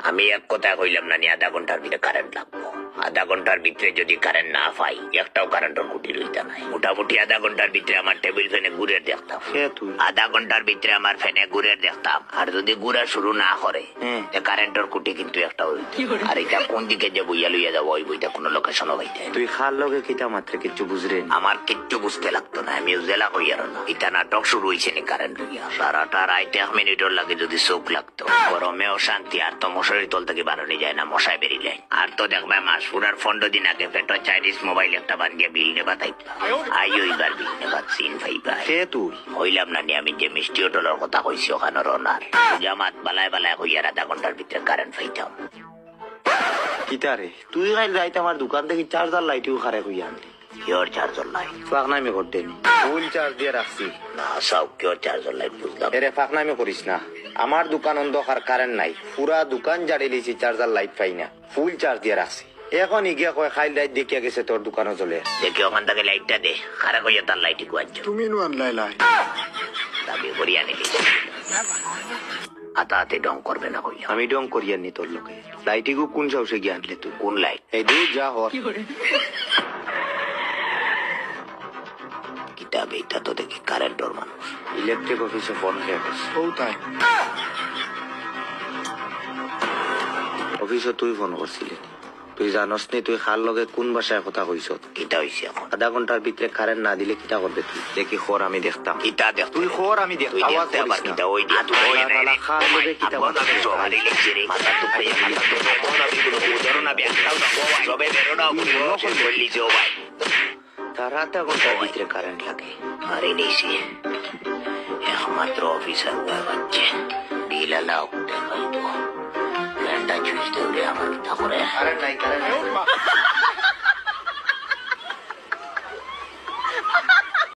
আমি এক কথা কইলাম না, 1/2 ঘন্টার ভিতরে কারেন্ট লাগবো। 1/2 ঘন্টার ভিতরে যদি কারেন্ট না পাই, একটাও কারেন্টের খুঁটি রইতা নাই। মোটামুটি 1/2 ঘন্টার ভিতরে আমার টেবিল ফ্যানে ঘুরে দেখতাম। 1/2 ঘন্টার ভিতরে আমার ফ্যানে ঘুরে দেখতাম। আর যদি ঘুরা শুরু না করে, কারেন্টের খুঁটি কিন্তু একটাও রইত। আর এটা কোন দিকে যে বইয়া লইয়া যাবো, ওই বইটা কোনো লোকেশনও পাইতে। তুই খার লগে কিতা মাত্র কিচ্ছু বুঝরে আমার কিচ্ছু বুঝতে লাগতো না, আমি জেলা হইয়ার না। এটা নাটক শুরু হয়েছে নি কারেন্ট লইয়া। সারাটা রাইতে 1 মিনিটের লাগে যদি চোখ লাগতো। গরমেও শান্তি, আর তো মশারির তল থেকে বানানো যায় না, মশায় বেরিয়ে। আর তো দেখবে মাস পুরার 15 দিন আগে পেটো চাইনিজ মোবাইল একটা বানিয়ে বিল নেবা তাইবা। আইও এবার বিল নেবা সিন ভাইবা। কে তুই হইলাম না নি আমি যে মিষ্টি হোটেলের কথা কইছি ওখানে রনার জামাত বালায় বালায় হইয়ার 1/2 ঘন্টার ভিতরে কারেন্ট পাইতাম। কিতা রে তুই গাইল যাইতে আমার দোকান থেকে চার্জার লাইটিও খারে কইয়া আনলি। কিওর চার্জার লাইট? ফাঁকনামি করতে নি, ফুল চার্জ দিয়ে রাখছি না। সব কিওর চার্জার লাইট বুঝলাম। এরে ফাঁকনামি করিস না, আমার দোকান অন্ধকার, কারেন্ট নাই, পুরা দোকান জাড়ি লিছি, চার্জার লাইট পাই না, ফুল চার্জ দিয়ে রাখছি। এখন ইগিয়া কয় খাইল লাইট দেখিয়া গেছে তোর দোকানও চলে। দেখি ওখান থেকে লাইটটা দে, খারা কইয়া তার লাইট গুয়াচ্ছ। তুমি নু আনলাই লাই দাবি করিয়া নিলি হাতে ডং করবে না কইয়া। আমি ডং করিয়া নি তোর লোকে। লাইটিগু কোন সাহসে গিয়ে আনলে তুই? কোন লাইট? এই দূর যা হর কিতাব। এইটা তো দেখি কারেন্টর মানুষ। ইলেকট্রিক অফিসে ফোন খেয়ে গেছে। ও তাই অফিসে তুই ফোন করছিলি? তুই জানস নি তুই খার লগে কোন ভাষায় কথা কইস? কিতা হইছে এখন? 1/2 ঘন্টার ভিতরে কারেন্ট না দিলে কিতা করবে তুই? দেখি খর আমি দেখতাম। কিতা দেখ? তুই খর আমি তুই দেখতাম। দেখতে আবার কিতা ওই দিয়া তুই ওই না খার লগে কিতা মাথা তো খাইয়া মাথা তো মন আমি কোনো উদাহরণ না ব্যাখ্যাও না সবে বেরোনা বলি বললি যে ও ভাই তার 1/2 ঘন্টার ভিতরে কারেন্ট লাগে। আরে নিছি একমাত্র অফিসার বাচ্চা বিল আলাও দেখাইবো। ল্যান্ডা চুইস দেউলে আমার কিতা করে। কারেন্ট নাই, কারেন্ট নাই।